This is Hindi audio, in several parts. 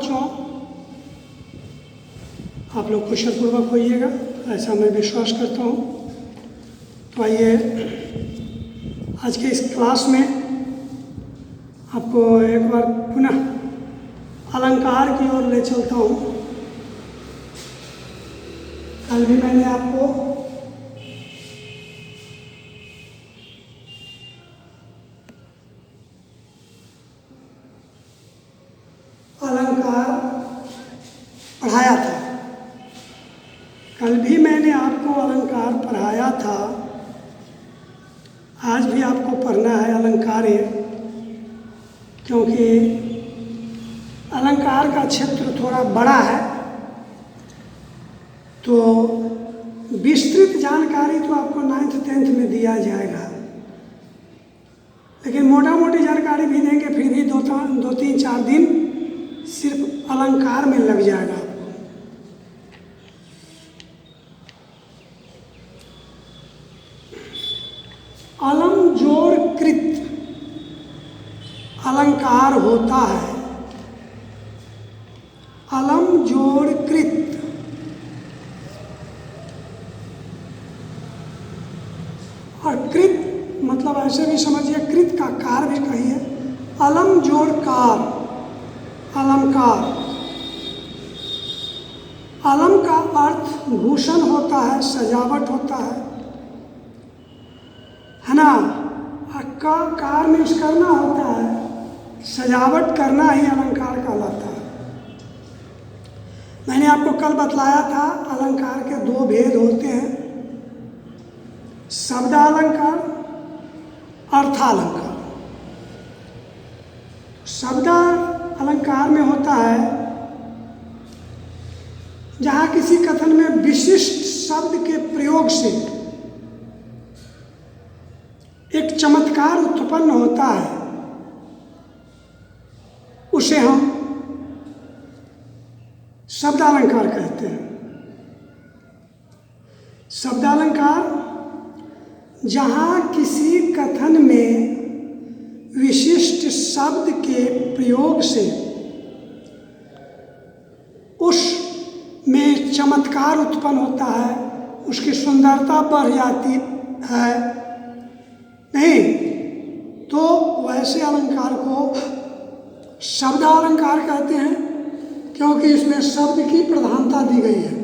बच्चों, आप लोग कुशलपूर्वक होइएगा, ऐसा मैं विश्वास करता हूँ। तो आइए आज के इस क्लास में आपको एक बार पुनः अलंकार की ओर ले चलता हूँ। कल भी मैंने आपको अलंकार पढ़ाया था। आज भी आपको पढ़ना है अलंकार, क्योंकि अलंकार का क्षेत्र थोड़ा बड़ा है, तो विस्तृत जानकारी तो आपको 9th 10th में दिया जाएगा, लेकिन मोटा मोटी जानकारी भी देंगे, फिर भी 2-3-4 दिन सिर्फ अलंकार में लग जाएगा आपको। अलम जोड़ कृत अलंकार होता है। अलम जोड़ कृत, और कृत मतलब ऐसे भी समझिए, कृत का कार भी कहिए। अलम जोड़ कार, अलंकार। अलम का अर्थ भूषण होता है, सजावट होता है ना। कार में करना होता है, सजावट करना ही अलंकार कहलाता है। मैंने आपको कल बतलाया था अलंकार के 2 भेद होते हैं, शब्दालंकार, अर्थालंकार। शब्द अलंकार में होता है जहाँ किसी कथन में विशिष्ट शब्द के प्रयोग से एक चमत्कार उत्पन्न होता है, उसे हम शब्दालंकार कहते हैं। शब्दालंकार जहाँ किसी कथन में विशिष्ट शब्द के प्रयोग से उसमें चमत्कार उत्पन्न होता है, उसकी सुंदरता बढ़ जाती है, नहीं तो वैसे अलंकार को शब्दालंकार कहते हैं, क्योंकि इसमें शब्द की प्रधानता दी गई है।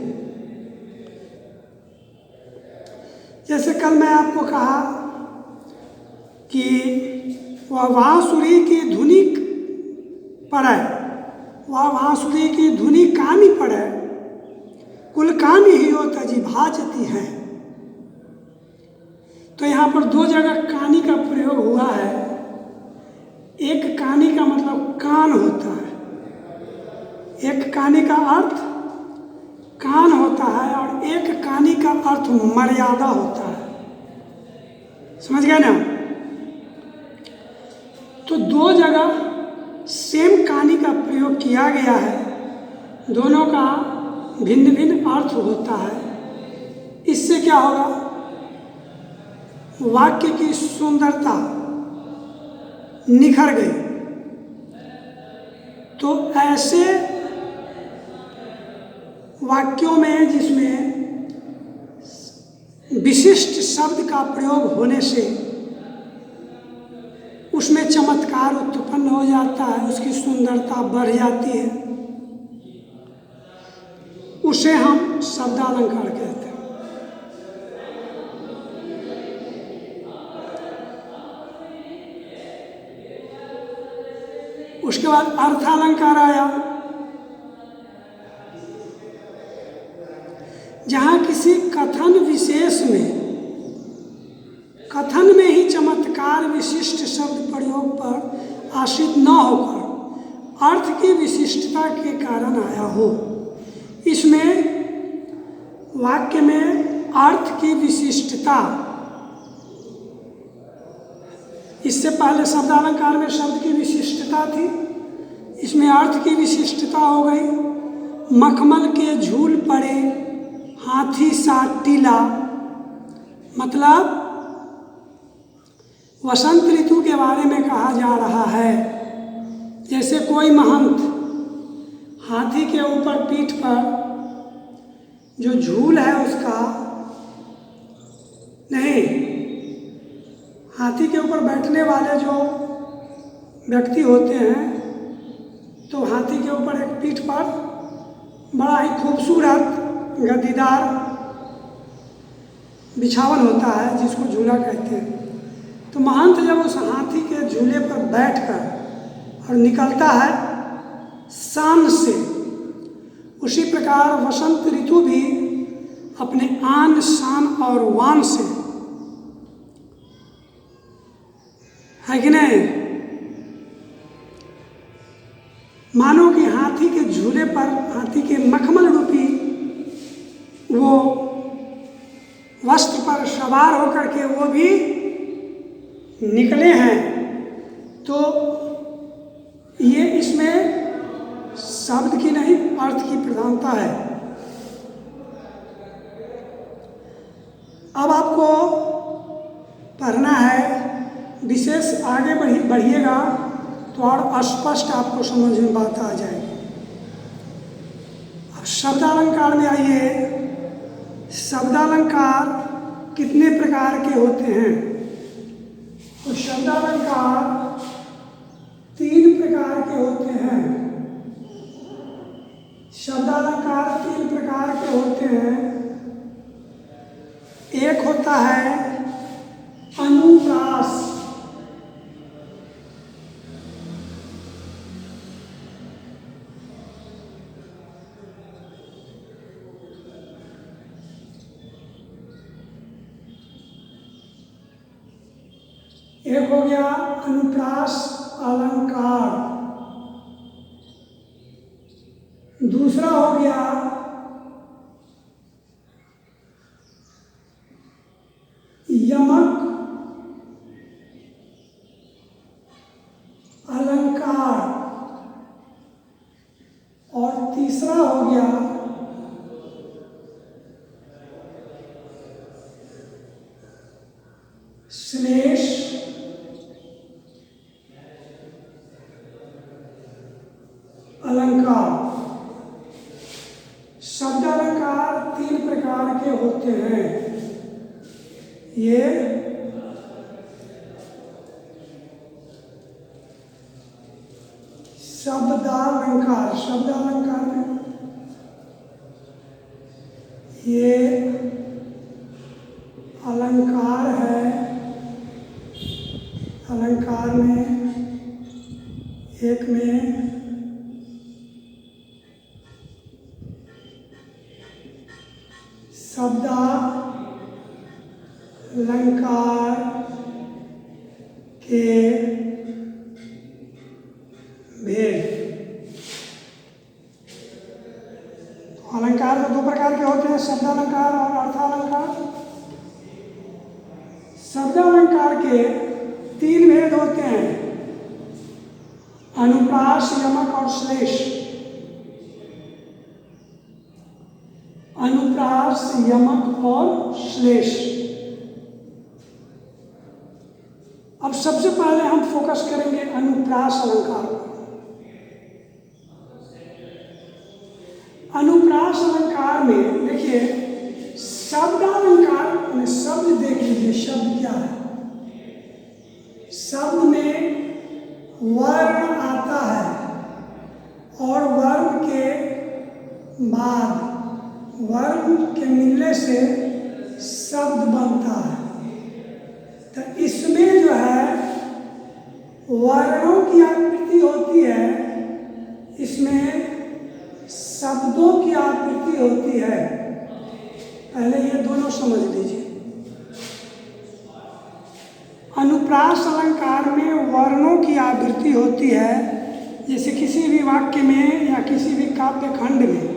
जैसे कल मैं आपको कहा कि वह बांसुरी की धुनी पड़े, वह बांसुरी की धुनी कानी पड़े, कुल कानी ही हो तजी भाजती है। तो यहाँ पर 2 जगह कानी का प्रयोग हुआ है। एक कानी का मतलब कान होता है, एक कानी का अर्थ कान होता है, और एक कानी का अर्थ मर्यादा होता है। समझ गए ना। तो 2 जगह सेम कानी का प्रयोग किया गया है, दोनों का भिन्न भिन्न अर्थ होता है। इससे क्या होगा, वाक्य की सुंदरता निखर गई। तो ऐसे वाक्यों में जिसमें विशिष्ट शब्द का प्रयोग होने से उसमें चमत्कार उत्पन्न हो जाता है, उसकी सुंदरता बढ़ जाती है, उसे हम शब्दालंकार कहते हैं। उसके बाद अर्थालंकार आया, जहाँ किसी कथन विशेष में, कथन में ही चमत्कार विशिष्ट शब्द प्रयोग पर आश्रित न होकर अर्थ की विशिष्टता के कारण आया हो। इसमें वाक्य में अर्थ की विशिष्टता, इससे पहले शब्दालंकार में शब्द की विशिष्टता थी, इसमें अर्थ की विशिष्टता हो गई। मखमल के झूल पड़े हाथी सा टीला, मतलब वसंत ऋतु के बारे में कहा जा रहा है। जैसे कोई महंत हाथी के ऊपर पीठ पर जो झूल है उसका नहीं, हाथी के ऊपर बैठने वाले जो व्यक्ति होते हैं तो हाथी के ऊपर एक पीठ पर बड़ा ही खूबसूरत गद्दीदार बिछावन होता है जिसको झूला कहते हैं। तो महंत जब उस हाथी के झूले पर बैठकर और निकलता है शान से, उसी प्रकार वसंत ऋतु भी अपने आन शान और वान से, है कि नहीं, मानो कि हाथी के झूले पर हाथी के मखमल रूपी वो वस्त्र पर सवार होकर के वो भी निकले हैं। तो ये इसमें शब्द की नहीं अर्थ की प्रधानता है। अब आपको पढ़ना है, विशेष आगे बढ़िएगा तो और स्पष्ट आपको समझ में बात आ जाएगी। अब शब्दालंकार में आइए। शब्दालंकार कितने प्रकार के होते हैं? तो शब्दालंकार 3 प्रकार के होते हैं। शब्दालंकार 3 प्रकार के होते हैं। एक होता है अनुप्रास, एक हो गया अनुप्रास अलंकार, दूसरा हो गया यमक अलंकार और तीसरा हो गया श्लेष अलंकार। शब्दालंकार 3 प्रकार के होते हैं। ये शब्दालंकार, शब्दालंकार में ये अलंकार है। अलंकार में एक में शब्दालंकार के भेद। अलंकार तो 2 प्रकार के होते हैं, शब्दालंकार और अर्थालंकार। शब्दालंकार के 3 भेद होते हैं, अनुप्रास, यमक और श्लेष। अनुप्रास, यमक और श्लेष। अब सबसे पहले हम फोकस करेंगे अनुप्रास अलंकार पर। अनुप्रास अलंकार में देखिए, शब्दालंकार में शब्द देख लीजिए, शब्द क्या है? शब्द में वर्ण आता है और वर्ण के बाद वर्ण के मिलने से शब्द बनता है। तो इसमें जो है वर्णों की आकृति होती है, इसमें शब्दों की आकृति होती है। पहले ये दोनों समझ लीजिए। अनुप्रास अलंकार में वर्णों की आवृत्ति होती है। जैसे किसी भी वाक्य में या किसी भी काव्य खंड में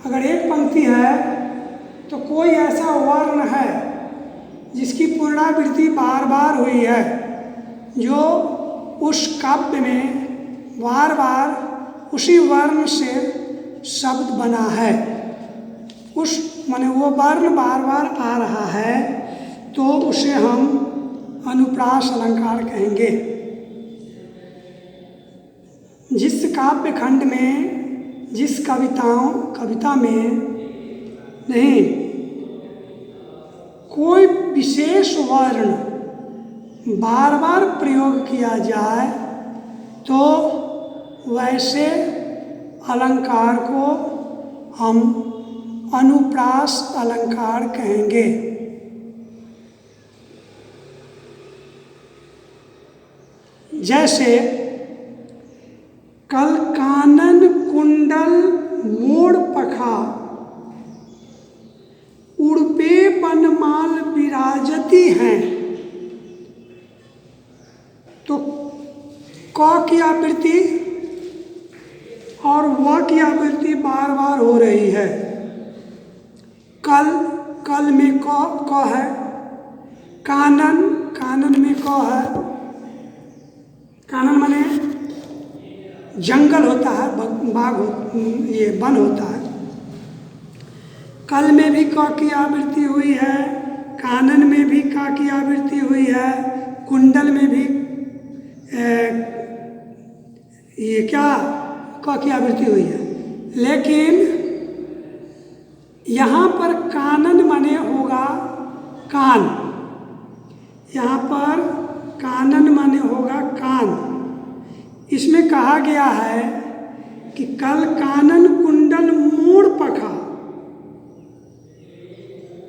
अगर एक पंक्ति है तो कोई ऐसा वर्ण है जिसकी पुनरावृत्ति बार बार हुई है, जो उस काव्य में बार बार उसी वर्ण से शब्द बना है, उस माने वो वर्ण बार बार आ रहा है, तो उसे हम अनुप्रास अलंकार कहेंगे। जिस काव्य खंड में जिस कविता में नहीं कोई विशेष वर्ण बार बार प्रयोग किया जाए तो वैसे अलंकार को हम अनुप्रास अलंकार कहेंगे। जैसे कल कानन कुंडल मोड़ पखा उड़पे बनमाल विराजती हैं, तो क की आवृत्ति और व की आवृत्ति बार बार हो रही है। कल में क है, कानन में क है। कानन माने जंगल होता है, ये वन होता है। कल में भी क की आवृत्ति हुई है, कानन में भी का की आवृत्ति हुई है, कुंडल में भी ये क्या क की आवृत्ति हुई है। लेकिन यहाँ पर कानन माने होगा कान, यहाँ पर कानन माने होगा कान। इसमें कहा गया है कि कल कानन कुंडल मोड़ पखा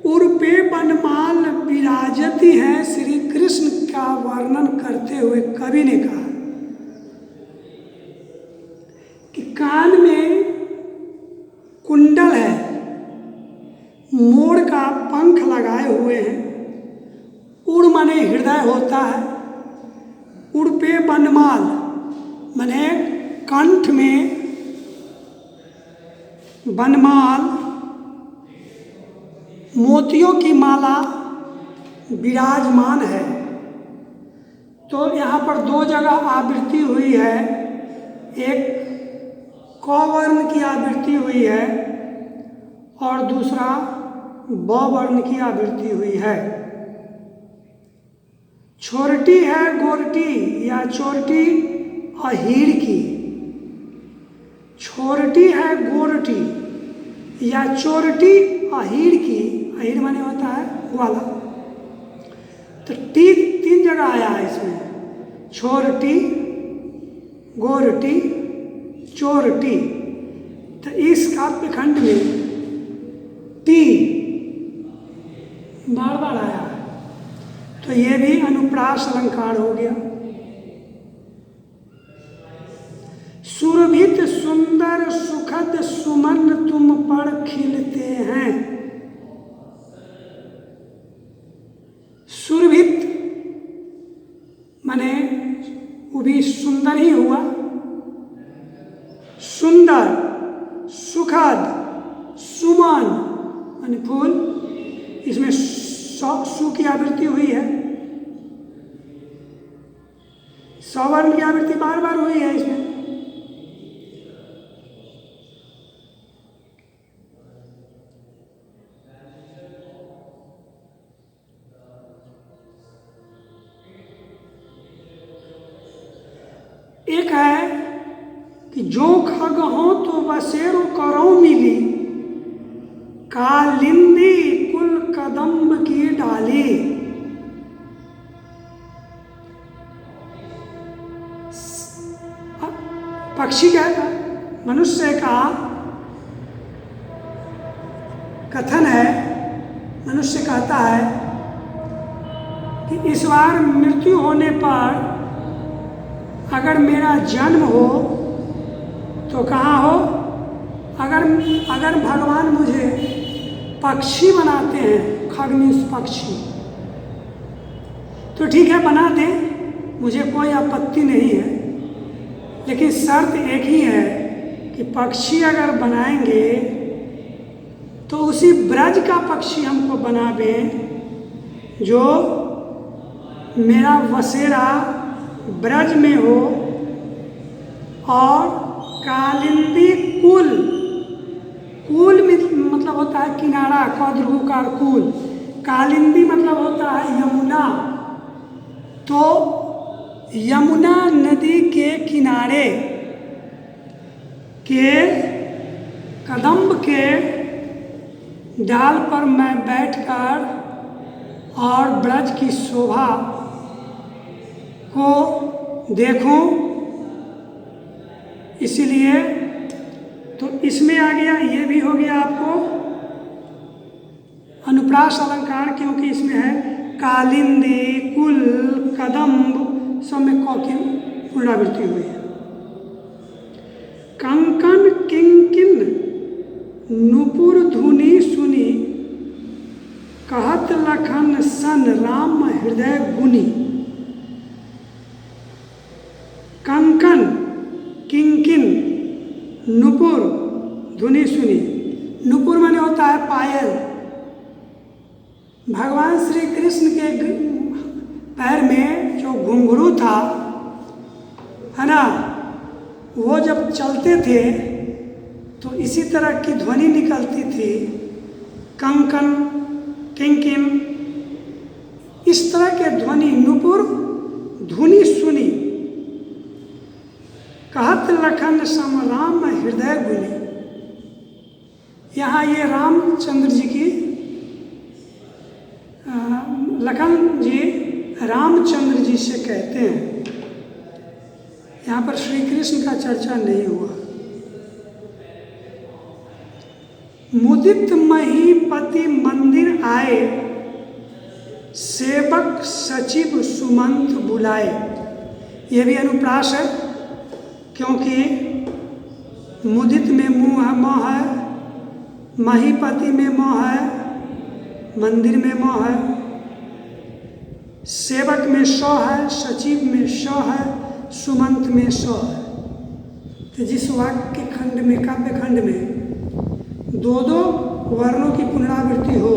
उर्पे बनमाल विराजती है। श्री कृष्ण का वर्णन करते हुए कवि ने कहा कि कान में कुंडल है, मोर का पंख लगाए हुए हैं। उड़ माने हृदय होता है, उड़पे बनमाल माने कंठ में बनमाल मोतियों की माला विराजमान है। तो यहाँ पर दो जगह आवृत्ति हुई है, एक क वर्ण की आवृत्ति हुई है और दूसरा ब वर्ण की आवृत्ति हुई है। छोरटी है गोरटी या चोरटी अहीर की, छोरटी है गोरटी या चोरटी अहीर की। अहीर माने होता है ग्वाला। तो तीन जगह आया है इसमें, छोरटी, गोरटी, चोरटी। तो इस काव्यखंड में टी बार बार आया है, तो ये भी अनुप्रास अलंकार हो गया। सुरभित सुंदर सुखद सुमन तुम पर खिलते हैं। सुरभित माने वो भी सुंदर ही हुआ, सुंदर, सुखद, सुमन माने फूल। इसमें सु की आवृत्ति हुई है, सवर्ण की आवृत्ति बार बार हुई है इसमें। एक है कि जो खग हो तो बसेरो करो मिली, कालिंदी कुल कदम्ब की डाली। पक्षी का, मनुष्य का कथन है, मनुष्य कहता है कि इस बार मृत्यु होने पर अगर मेरा जन्म हो तो कहाँ हो? अगर भगवान मुझे पक्षी बनाते हैं, खगनीश पक्षी, तो ठीक है बना दें, मुझे कोई आपत्ति नहीं है। लेकिन शर्त एक ही है कि पक्षी अगर बनाएंगे तो उसी ब्रज का पक्षी हमको बना दें जो मेरा बसेरा ब्रज में हो। और कालिंदी कुल, कुल मतलब होता है किनारा, कद्रुकार कुल। कालिंदी मतलब होता है यमुना। तो यमुना नदी के किनारे के कदम्ब के डाल पर मैं बैठकर और ब्रज की शोभा को देखूं, इसीलिए तो इसमें आ गया, ये भी हो गया आपको अनुप्रास अलंकार, क्योंकि इसमें है कालिंदी, कुल, कदम्ब, सब में क की पुनरावृत्ति हुई है। कंकन किंकिन नुपुर धुनि सुनी, कहत लखन सन राम हृदय गुनी। कंकन किंकिन नुपुर धुनि सुनी, नुपुर माने होता है पायल। भगवान श्री कृष्ण के पैर में जो घुंघरू था, है ना, वो जब चलते थे तो इसी तरह की ध्वनि निकलती थी, कंकन किंकिन, इस तरह के ध्वनि नुपुर धुनि सुनी। कहत लखन सम राम हृदय गुनी। यहाँ ये रामचंद्र जी की, लखन जी रामचंद्र जी से कहते हैं, यहाँ पर श्री कृष्ण का चर्चा नहीं हुआ। मुदित महीपति मंदिर आए, सेवक सचिव सुमंत बुलाए। ये भी अनुप्रास है, क्योंकि मुदित में मोह है, महीपति में मोह है, मंदिर में मोह है, सेवक में सौ है, सचिव में सौ है, सुमंत में सौ है। तो जिस वाक्य खंड में, काव्य खंड में दो दो वर्णों की पुनरावृत्ति हो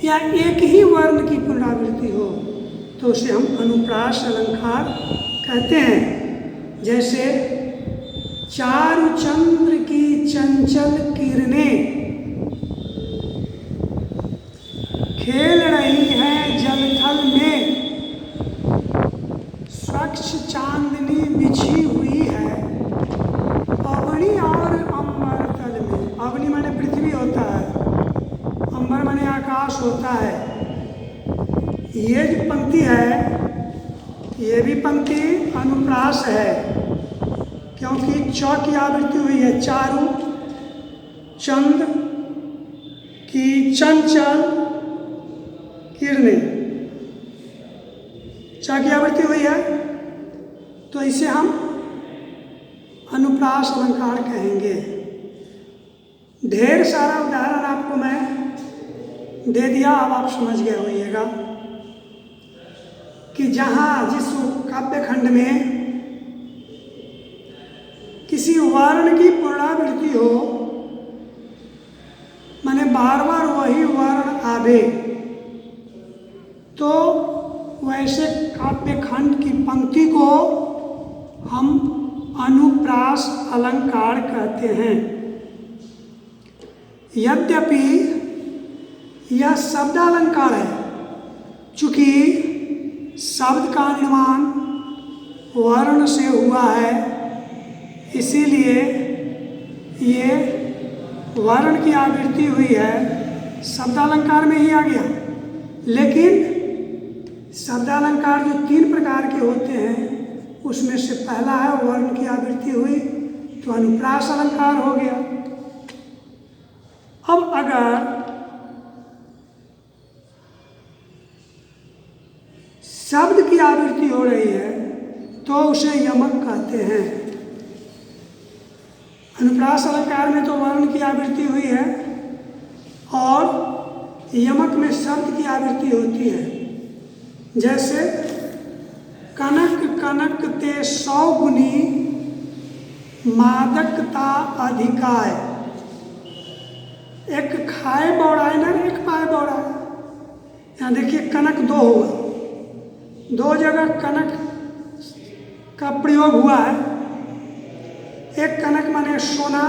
या एक ही वर्ण की पुनरावृत्ति हो तो उसे हम अनुप्रास अलंकार कहते हैं। जैसे चारु चंद्र की चंचल किरणें खेल रही हैं जलथल में, स्वच्छ चांदनी बिछी हुई है अवनी और अंबर तल में। अवनी माने पृथ्वी होता है, अंबर माने आकाश होता है। ये जो पंक्ति है, ये भी पंक्ति अनुप्रास है, क्योंकि चौ की आवृत्ति हुई है। चारु चंद की चंचल किरणें, चा की आवृत्ति हुई है, तो इसे हम अनुप्रास अलंकार कहेंगे। ढेर सारा उदाहरण आपको मैं दे दिया, अब आप समझ गए होइएगा कि जहाँ जिस काव्य खंड में किसी वर्ण की पुनरावृत्ति हो, माने बार बार वही वर्ण आवे, तो वैसे काव्य खंड की पंक्ति को हम अनुप्रास अलंकार कहते हैं। यद्यपि यह शब्दालंकार है, चूंकि शब्द का निर्माण वर्ण से हुआ है, इसीलिए ये वर्ण की आवृत्ति हुई है, शब्दालंकार में ही आ गया। लेकिन शब्दालंकार जो तीन प्रकार के होते हैं, उसमें से पहला है वर्ण की आवृत्ति हुई, तो अनुप्रास अलंकार हो गया। अब अगर शब्द की आवृत्ति हो रही है तो उसे यमक कहते हैं। अनुप्रास अलंकार में तो वर्ण की आवृत्ति हुई है और यमक में शब्द की आवृत्ति होती है। जैसे कनक कनक ते सौ गुनी मादकता अधिकाय। एक खाए बौड़ा है ना, एक पाए बौड़ा है। यहाँ देखिए कनक दो हुआ, दो जगह कनक का प्रयोग हुआ है। एक कनक माने सोना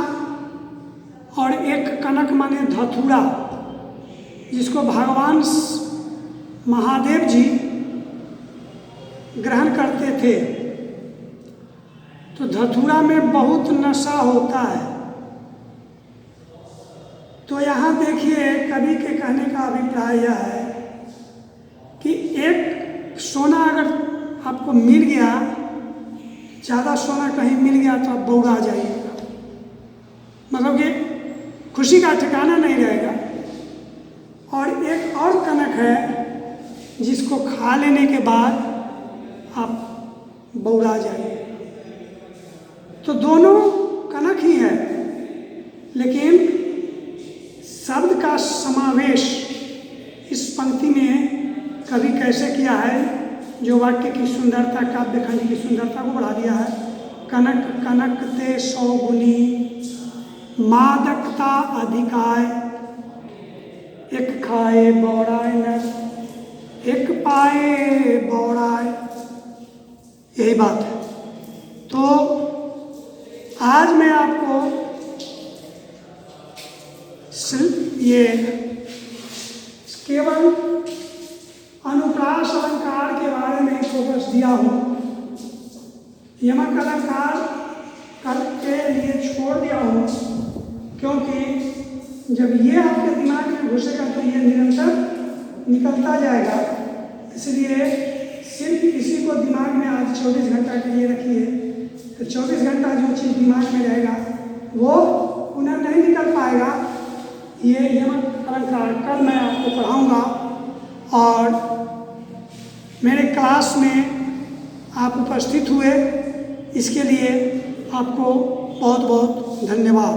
और एक कनक माने धतूरा, जिसको भगवान महादेव जी ग्रहण करते थे। तो धतूरा में बहुत नशा होता है, तो यहाँ देखिए कवि के कहने का अभिप्राय यह है कि एक सोना अगर आपको मिल गया, ज़्यादा सोना कहीं मिल गया तो आप बौरा जाइएगा, मतलब कि खुशी का ठिकाना नहीं रहेगा। और एक और कनक है जिसको खा लेने के बाद आप बौरा जाइएगा। तो दोनों कनक ही है, लेकिन शब्द का समावेश इस पंक्ति में कवि कैसे किया है, जो वाक्य की सुंदरता, काव्य खंड की सुंदरता को बढ़ा दिया है। कनक कनक ते 100 गुनी, मादकता अधिकाय, एक खाए बौराय नर, एक पाए बौराय, यही बात है। तो आज मैं आपको ये केवल अनुप्रास अलंकार के बारे में फोकस दिया हूँ, यमक अलंकार करके लिए छोड़ दिया हूँ, क्योंकि जब ये आपके दिमाग में घुसेगा तो ये निरंतर निकलता जाएगा। इसलिए सिर्फ इसी को दिमाग में आज 24 घंटा के लिए रखिए, तो 24 घंटा जो चीज़ दिमाग में रहेगा वो पुनः नहीं निकल पाएगा। ये यमक अलंकार कल मैं आपको पढ़ाऊँगा, और मेरे क्लास में आप उपस्थित हुए इसके लिए आपको बहुत बहुत धन्यवाद।